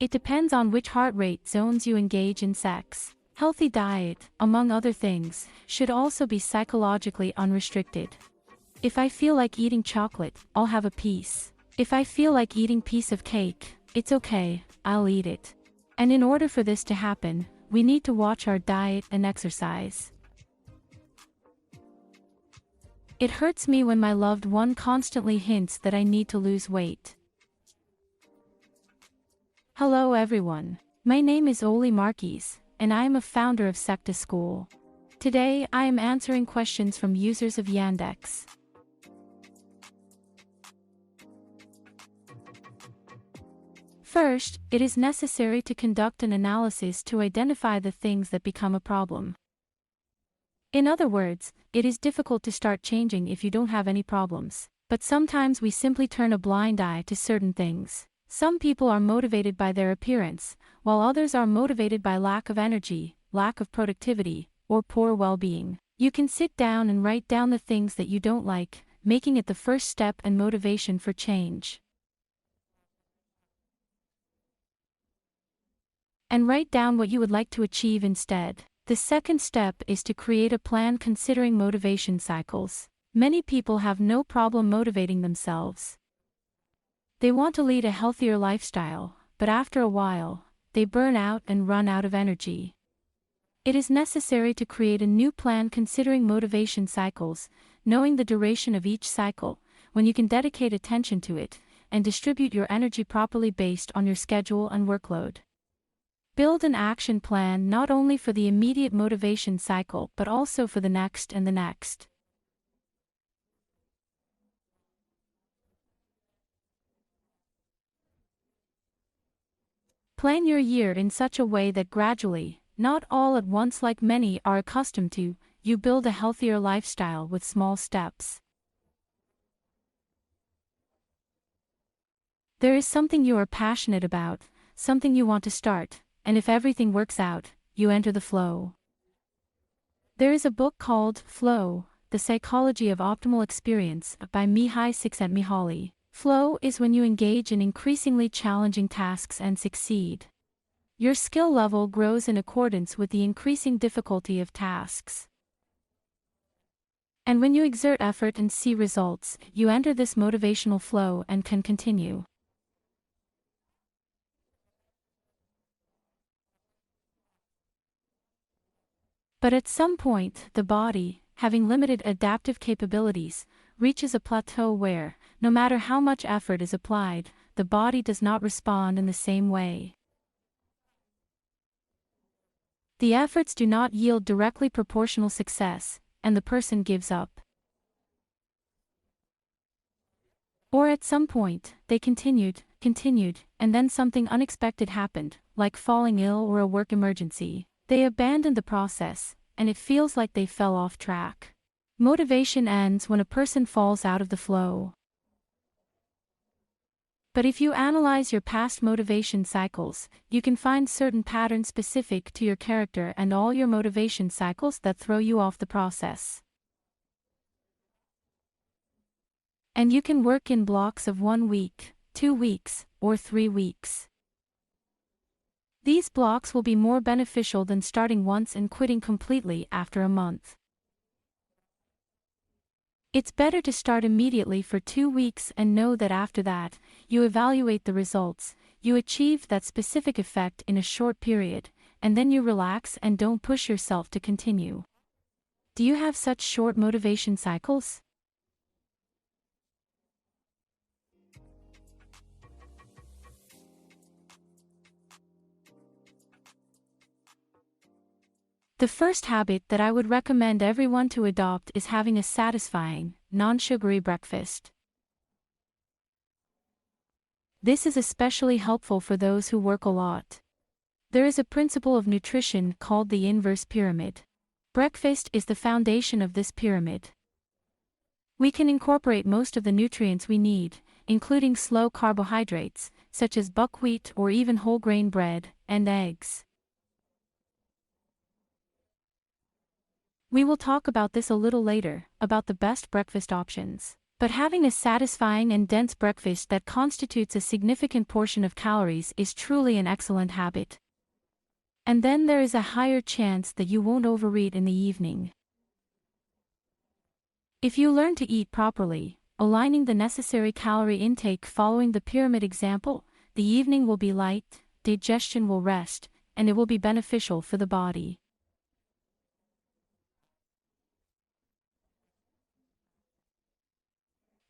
It depends on which heart rate zones you engage in sex. Healthy diet, among other things, should also be psychologically unrestricted. If I feel like eating chocolate, I'll have a piece. If I feel like eating piece of cake, it's okay, I'll eat it. And in order for this to happen, we need to watch our diet and exercise. It hurts me when my loved one constantly hints that I need to lose weight. Hello everyone. My name is Oly Markes, and I am a founder of Secta School. Today I am answering questions from users of Yandex. First, it is necessary to conduct an analysis to identify the things that become a problem. In other words, it is difficult to start changing if you don't have any problems, but sometimes we simply turn a blind eye to certain things. Some people are motivated by their appearance, while others are motivated by lack of energy, lack of productivity, or poor well-being. You can sit down and write down the things that you don't like, making it the first step and motivation for change. And write down what you would like to achieve instead. The second step is to create a plan considering motivation cycles. Many people have no problem motivating themselves. They want to lead a healthier lifestyle, but after a while, they burn out and run out of energy. It is necessary to create a new plan considering motivation cycles, knowing the duration of each cycle, when you can dedicate attention to it, and distribute your energy properly based on your schedule and workload. Build an action plan not only for the immediate motivation cycle but also for the next and the next. Plan your year in such a way that gradually, not all at once like many are accustomed to, you build a healthier lifestyle with small steps. There is something you are passionate about, something you want to start, and if everything works out, you enter the flow. There is a book called Flow, The Psychology of Optimal Experience by Mihaly Csikszentmihalyi. Flow is when you engage in increasingly challenging tasks and succeed. Your skill level grows in accordance with the increasing difficulty of tasks. And when you exert effort and see results, you enter this motivational flow and can continue. But at some point, the body, having limited adaptive capabilities, reaches a plateau where, no matter how much effort is applied, the body does not respond in the same way. The efforts do not yield directly proportional success, and the person gives up. Or at some point, they continued, and then something unexpected happened, like falling ill or a work emergency. They abandoned the process, and it feels like they fell off track. Motivation ends when a person falls out of the flow. But if you analyze your past motivation cycles, you can find certain patterns specific to your character and all your motivation cycles that throw you off the process. And you can work in blocks of 1 week, 2 weeks, or 3 weeks. These blocks will be more beneficial than starting once and quitting completely after a month. It's better to start immediately for 2 weeks and know that after that, you evaluate the results, you achieved that specific effect in a short period, and then you relax and don't push yourself to continue. Do you have such short motivation cycles? The first habit that I would recommend everyone to adopt is having a satisfying, non-sugary breakfast. This is especially helpful for those who work a lot. There is a principle of nutrition called the inverse pyramid. Breakfast is the foundation of this pyramid. We can incorporate most of the nutrients we need, including slow carbohydrates, such as buckwheat or even whole grain bread, and eggs. We will talk about this a little later, about the best breakfast options. But having a satisfying and dense breakfast that constitutes a significant portion of calories is truly an excellent habit. And then there is a higher chance that you won't overeat in the evening. If you learn to eat properly, aligning the necessary calorie intake following the pyramid example, the evening will be light, digestion will rest, and it will be beneficial for the body.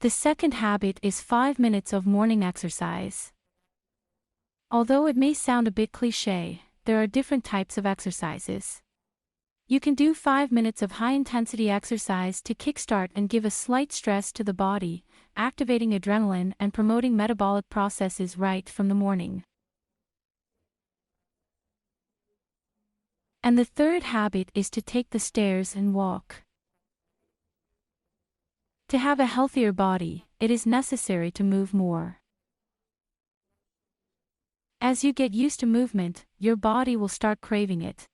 The second habit is 5 minutes of morning exercise. Although it may sound a bit cliché, there are different types of exercises. You can do 5 minutes of high-intensity exercise to kickstart and give a slight stress to the body, activating adrenaline and promoting metabolic processes right from the morning. And the third habit is to take the stairs and walk. To have a healthier body, it is necessary to move more. As you get used to movement, your body will start craving it.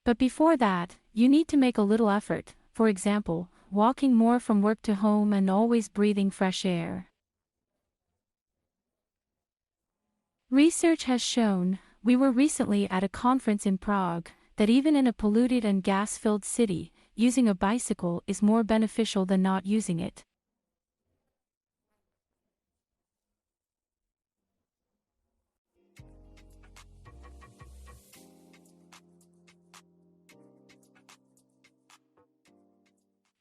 But before that, you need to make a little effort, for example, walking more from work to home and always breathing fresh air. Research has shown, we were recently at a conference in Prague, that even in a polluted and gas-filled city, using a bicycle is more beneficial than not using it.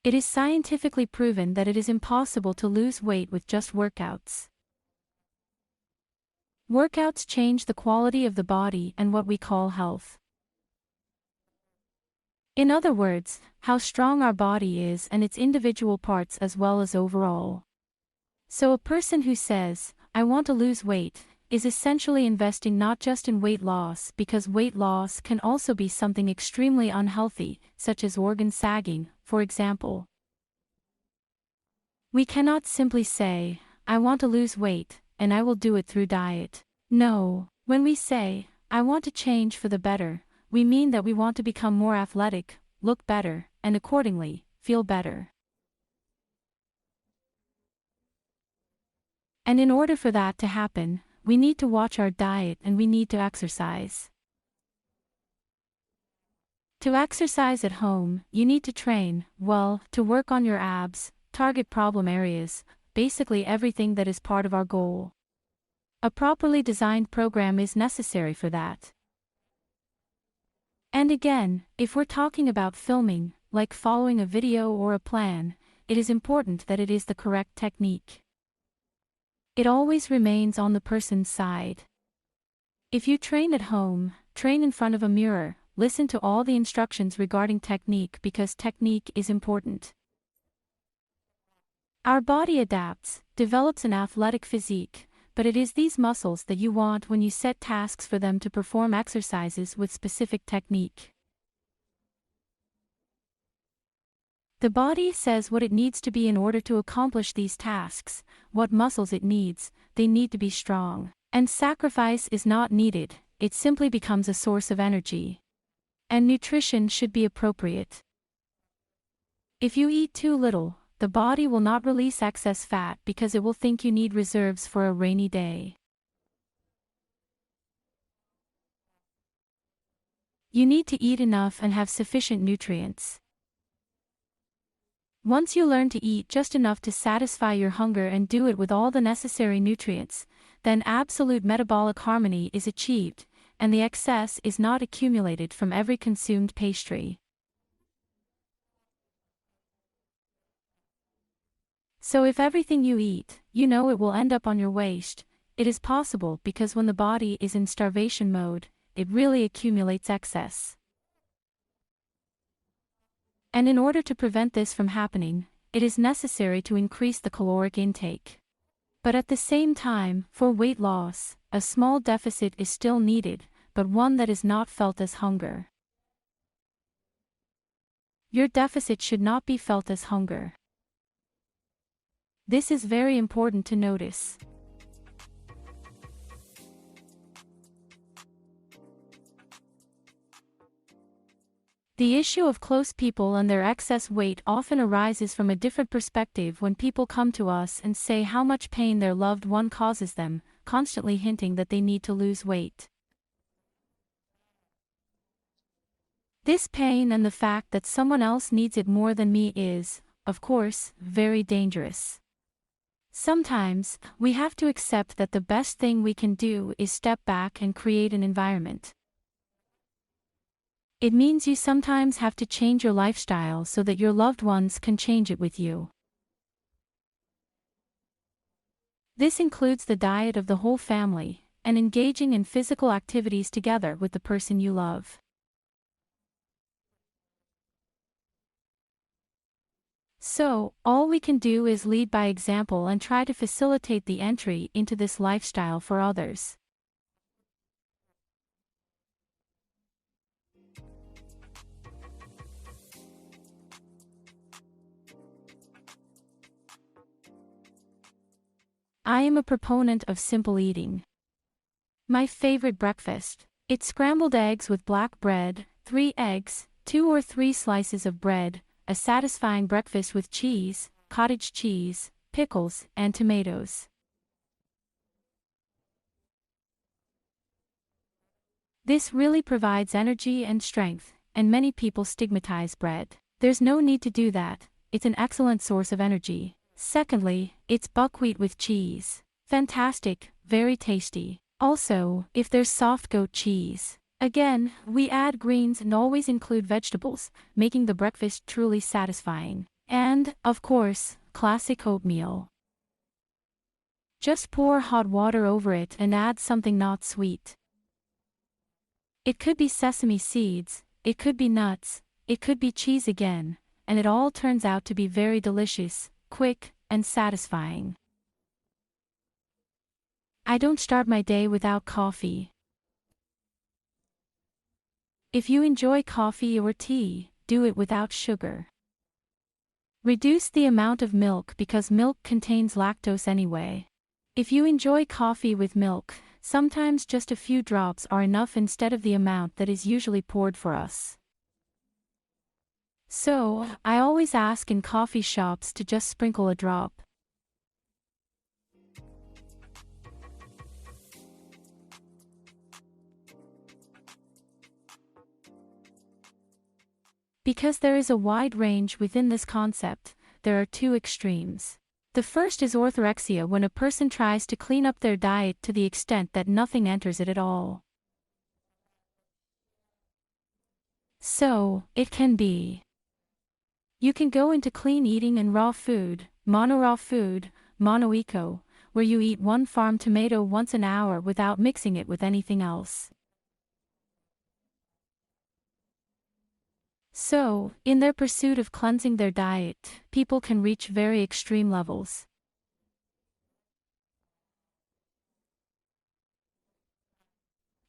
It is scientifically proven that it is impossible to lose weight with just workouts. Workouts change the quality of the body and what we call health. In other words, how strong our body is and its individual parts as well as overall. So a person who says, "I want to lose weight," is essentially investing not just in weight loss, because weight loss can also be something extremely unhealthy, such as organ sagging, for example. We cannot simply say, "I want to lose weight, and I will do it through diet." No, when we say, "I want to change for the better," we mean that we want to become more athletic, look better, and accordingly, feel better. And in order for that to happen, we need to watch our diet and we need to exercise. To exercise at home, you need to train, well, to work on your abs, target problem areas, basically everything that is part of our goal. A properly designed program is necessary for that. And again, if we're talking about filming, like following a video or a plan, it is important that it is the correct technique. It always remains on the person's side. If you train at home, train in front of a mirror, listen to all the instructions regarding technique because technique is important. Our body adapts, develops an athletic physique, but it is these muscles that you want when you set tasks for them to perform exercises with specific technique. The body says what it needs to be in order to accomplish these tasks, what muscles it needs, they need to be strong. And sacrifice is not needed, it simply becomes a source of energy. And nutrition should be appropriate. If you eat too little, the body will not release excess fat because it will think you need reserves for a rainy day. You need to eat enough and have sufficient nutrients. Once you learn to eat just enough to satisfy your hunger and do it with all the necessary nutrients, then absolute metabolic harmony is achieved, and the excess is not accumulated from every consumed pastry. So if everything you eat, you know it will end up on your waist, it is possible because when the body is in starvation mode, it really accumulates excess. And in order to prevent this from happening, it is necessary to increase the caloric intake. But at the same time, for weight loss, a small deficit is still needed, but one that is not felt as hunger. Your deficit should not be felt as hunger. This is very important to notice. The issue of close people and their excess weight often arises from a different perspective when people come to us and say how much pain their loved one causes them, constantly hinting that they need to lose weight. This pain and the fact that someone else needs it more than me is, of course, very dangerous. Sometimes, we have to accept that the best thing we can do is step back and create an environment. It means you sometimes have to change your lifestyle so that your loved ones can change it with you. This includes the diet of the whole family, and engaging in physical activities together with the person you love. So, all we can do is lead by example and try to facilitate the entry into this lifestyle for others. I am a proponent of simple eating. My favorite breakfast. It's scrambled eggs with black bread, 3 eggs, 2 or 3 slices of bread, a satisfying breakfast with cheese, cottage cheese, pickles, and tomatoes. This really provides energy and strength, and many people stigmatize bread. There's no need to do that, it's an excellent source of energy. Secondly, it's buckwheat with cheese. Fantastic, very tasty. Also, if there's soft goat cheese. Again, we add greens and always include vegetables, making the breakfast truly satisfying. And, of course, classic oatmeal. Just pour hot water over it and add something not sweet. It could be sesame seeds, it could be nuts, it could be cheese again, and it all turns out to be very delicious, quick, and satisfying. I don't start my day without coffee. If you enjoy coffee or tea, do it without sugar. Reduce the amount of milk because milk contains lactose anyway. If you enjoy coffee with milk, sometimes just a few drops are enough instead of the amount that is usually poured for us. So, I always ask in coffee shops to just sprinkle a drop. Because there is a wide range within this concept, there are 2 extremes. The first is orthorexia, when a person tries to clean up their diet to the extent that nothing enters it at all. So, it can be. You can go into clean eating and raw food, mono-raw food, mono-eco, where you eat 1 farm tomato once an hour without mixing it with anything else. So, in their pursuit of cleansing their diet, people can reach very extreme levels.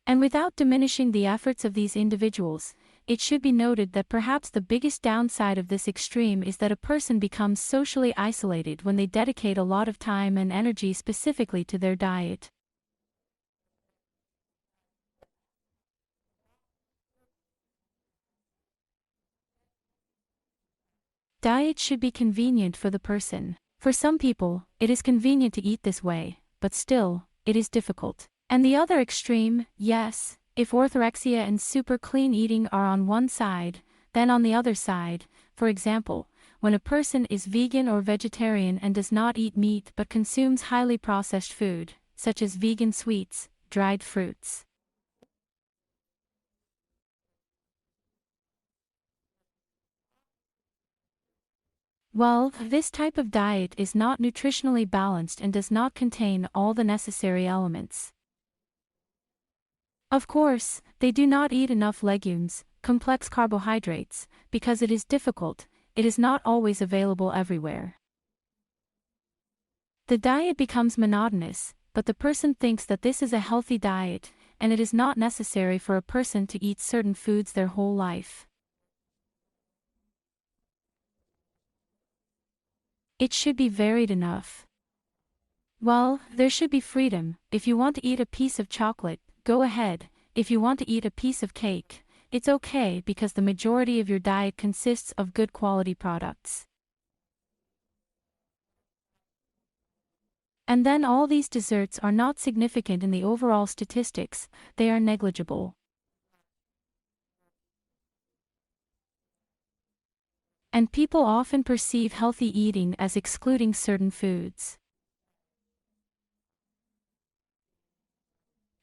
And without diminishing the efforts of these individuals, it should be noted that perhaps the biggest downside of this extreme is that a person becomes socially isolated when they dedicate a lot of time and energy specifically to their diet. Diet should be convenient for the person. For some people, it is convenient to eat this way, but still, it is difficult. And the other extreme, yes, if orthorexia and super clean eating are on one side, then on the other side, for example, when a person is vegan or vegetarian and does not eat meat but consumes highly processed food, such as vegan sweets, dried fruits. Well, this type of diet is not nutritionally balanced and does not contain all the necessary elements. Of course, they do not eat enough legumes, complex carbohydrates, because it is difficult, it is not always available everywhere. The diet becomes monotonous, but the person thinks that this is a healthy diet, and it is not necessary for a person to eat certain foods their whole life. It should be varied enough. Well, there should be freedom. If you want to eat a piece of chocolate, go ahead. If you want to eat a piece of cake, It's okay because the majority of your diet consists of good quality products. And then all these desserts are not significant in the overall statistics, they are negligible. And people often perceive healthy eating as excluding certain foods.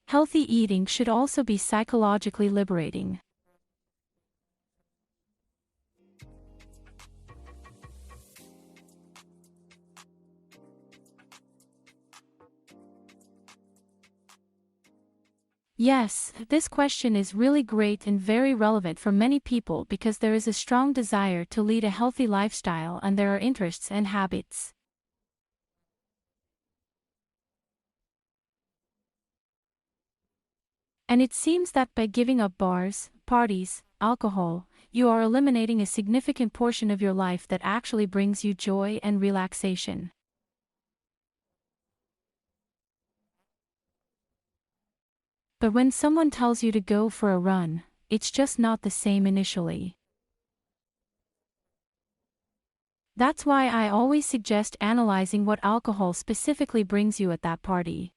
Healthy eating should also be psychologically liberating. Yes, this question is really great and very relevant for many people because there is a strong desire to lead a healthy lifestyle and there are interests and habits. And it seems that by giving up bars, parties, alcohol, you are eliminating a significant portion of your life that actually brings you joy and relaxation. But when someone tells you to go for a run, it's just not the same initially. That's why I always suggest analyzing what alcohol specifically brings you at that party.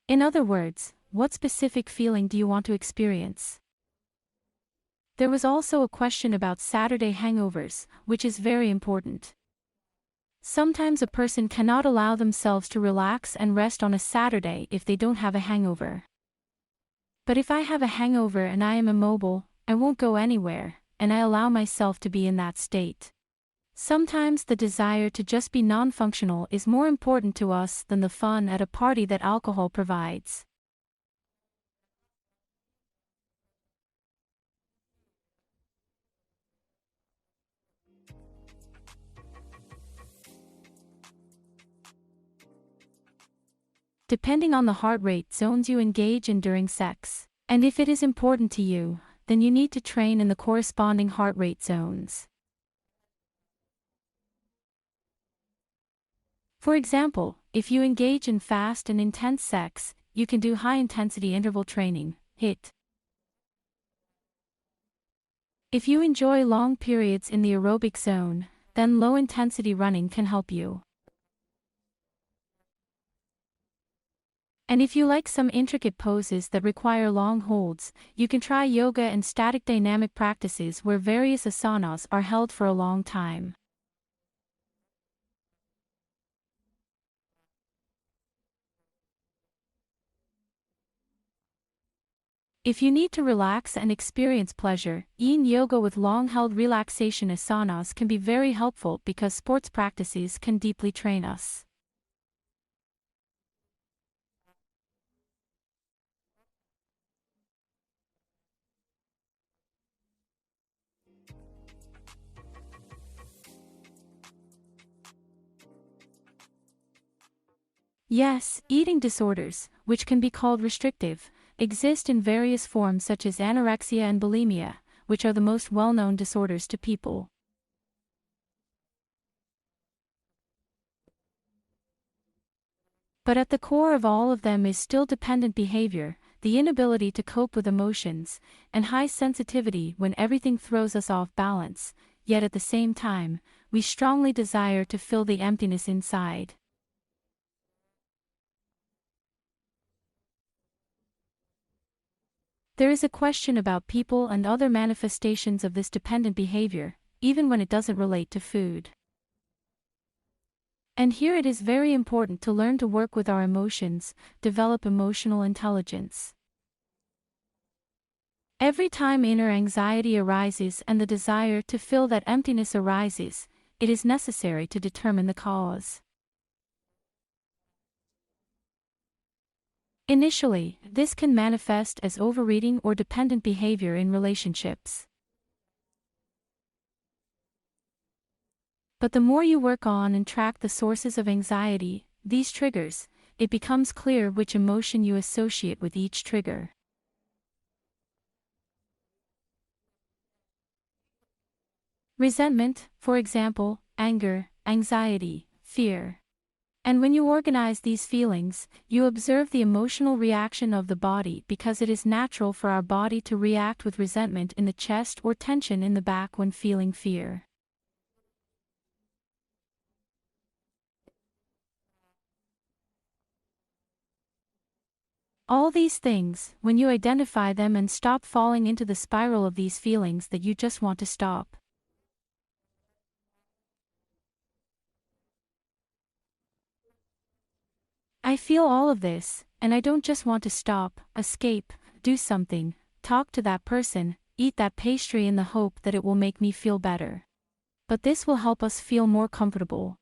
In other words, what specific feeling do you want to experience? There was also a question about Saturday hangovers, which is very important. Sometimes a person cannot allow themselves to relax and rest on a Saturday if they don't have a hangover. But if I have a hangover and I am immobile, I won't go anywhere, and I allow myself to be in that state. Sometimes the desire to just be non-functional is more important to us than the fun at a party that alcohol provides. Depending on the heart rate zones you engage in during sex, and if it is important to you, then you need to train in the corresponding heart rate zones. For example, if you engage in fast and intense sex, you can do high-intensity interval training, HIIT. If you enjoy long periods in the aerobic zone, then low-intensity running can help you. And if you like some intricate poses that require long holds, you can try yoga and static dynamic practices where various asanas are held for a long time. If you need to relax and experience pleasure, yin yoga with long-held relaxation asanas can be very helpful because sports practices can deeply train us. Yes, eating disorders, which can be called restrictive, exist in various forms such as anorexia and bulimia, which are the most well-known disorders to people. But at the core of all of them is still dependent behavior, the inability to cope with emotions, and high sensitivity when everything throws us off balance, yet at the same time, we strongly desire to fill the emptiness inside. There is a question about people and other manifestations of this dependent behavior, even when it doesn't relate to food. And here it is very important to learn to work with our emotions, develop emotional intelligence. Every time inner anxiety arises and the desire to fill that emptiness arises, it is necessary to determine the cause. Initially, this can manifest as overeating or dependent behavior in relationships. But the more you work on and track the sources of anxiety, these triggers, it becomes clear which emotion you associate with each trigger. Resentment, for example, anger, anxiety, fear. And when you organize these feelings, you observe the emotional reaction of the body because it is natural for our body to react with resentment in the chest or tension in the back when feeling fear. All these things, when you identify them and stop falling into the spiral of these feelings that you just want to stop. I feel all of this, and I don't just want to stop, escape, do something, talk to that person, eat that pastry in the hope that it will make me feel better. But this will help us feel more comfortable.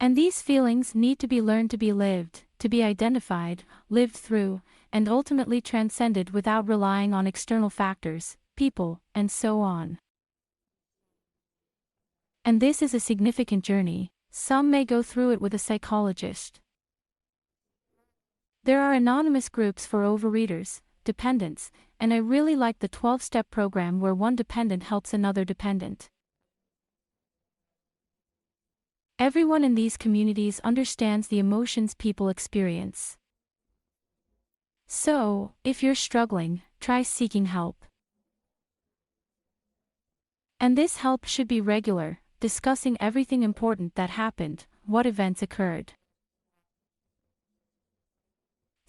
And these feelings need to be learned to be lived, to be identified, lived through, and ultimately transcended without relying on external factors, people, and so on. And this is a significant journey. Some may go through it with a psychologist. There are anonymous groups for overeaters, dependents, and I really like the 12-step program where one dependent helps another dependent. Everyone in these communities understands the emotions people experience. So, if you're struggling, try seeking help. And this help should be regular, discussing everything important that happened, what events occurred.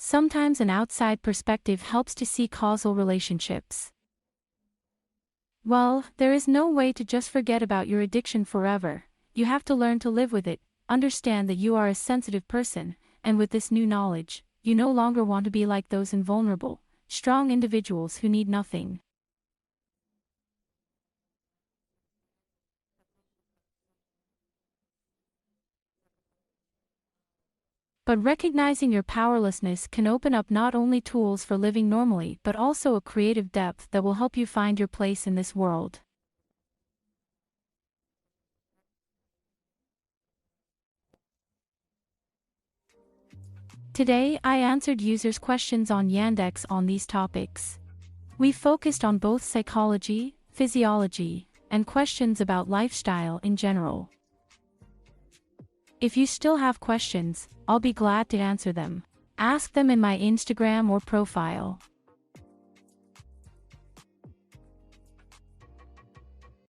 Sometimes an outside perspective helps to see causal relationships. Well, there is no way to just forget about your addiction forever. You have to learn to live with it, understand that you are a sensitive person, and with this new knowledge, you no longer want to be like those invulnerable, strong individuals who need nothing. But recognizing your powerlessness can open up not only tools for living normally but also a creative depth that will help you find your place in this world. Today, I answered users' questions on Yandex on these topics. We focused on both psychology, physiology, and questions about lifestyle in general. If you still have questions, I'll be glad to answer them. Ask them in my Instagram or profile.